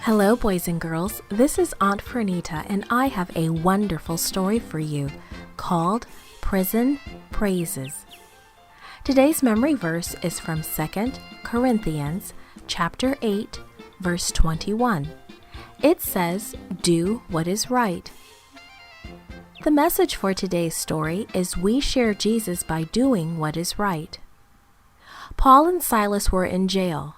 Hello, boys and girls. This is Aunt Fernita, and I have a wonderful story for you called Prison Praises. Today's memory verse is from 2 Corinthians chapter 8, verse 21. It says, "Do what is right." The message for today's story is we share Jesus by doing what is right. Paul and Silas were in jail.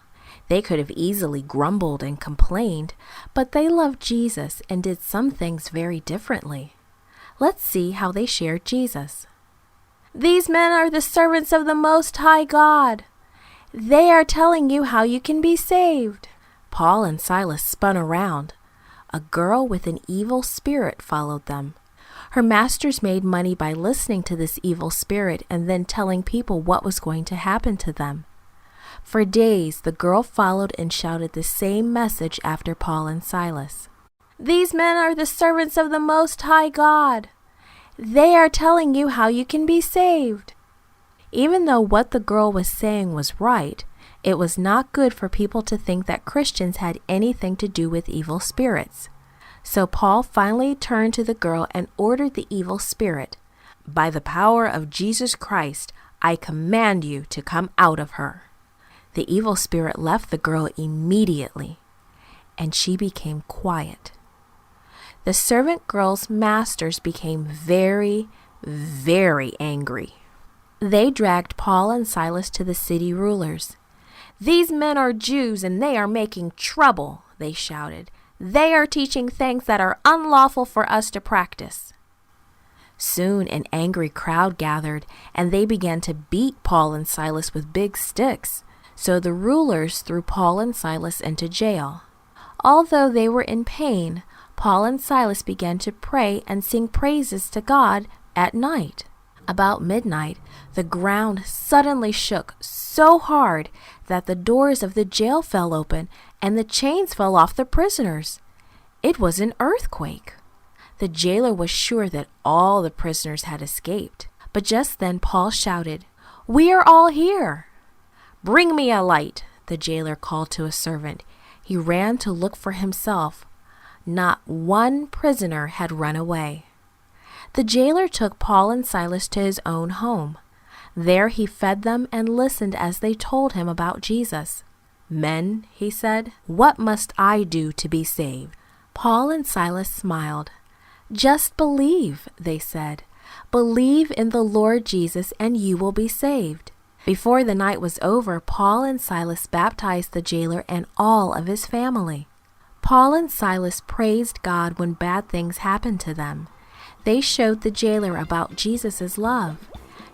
They could have easily grumbled and complained, but they loved Jesus and did some things very differently. Let's see how they shared Jesus. "These men are the servants of the Most High God. They are telling you how you can be saved." Paul and Silas spun around. A girl with an evil spirit followed them. Her masters made money by listening to this evil spirit and then telling people what was going to happen to them. For days, the girl followed and shouted the same message after Paul and Silas. "These men are the servants of the Most High God. They are telling you how you can be saved." Even though what the girl was saying was right, it was not good for people to think that Christians had anything to do with evil spirits. So Paul finally turned to the girl and ordered the evil spirit, "By the power of Jesus Christ, I command you to come out of her." The evil spirit left the girl immediately, and she became quiet. The servant girl's masters became very, very angry. They dragged Paul and Silas to the city rulers. "These men are Jews and they are making trouble," they shouted. "They are teaching things that are unlawful for us to practice." Soon an angry crowd gathered, and they began to beat Paul and Silas with big sticks. So the rulers threw Paul and Silas into jail. Although they were in pain, Paul and Silas began to pray and sing praises to God at night. About midnight, the ground suddenly shook so hard that the doors of the jail fell open and the chains fell off the prisoners. It was an earthquake. The jailer was sure that all the prisoners had escaped. But just then Paul shouted, "We are all here." "Bring me a light," the jailer called to a servant. He ran to look for himself. Not one prisoner had run away. The jailer took Paul and Silas to his own home. There he fed them and listened as they told him about Jesus. "Men," he said, "what must I do to be saved?" Paul and Silas smiled. "Just believe," they said. "Believe in the Lord Jesus and you will be saved." Before the night was over, Paul and Silas baptized the jailer and all of his family. Paul and Silas praised God when bad things happened to them. They showed the jailer about Jesus' love.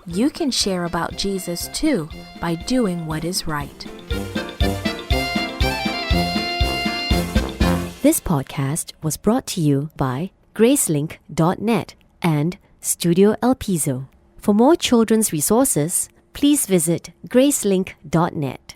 You can share about Jesus too by doing what is right. This podcast was brought to you by Gracelink.net and Studio El Piso. For more children's resources, please visit Gracelink.net.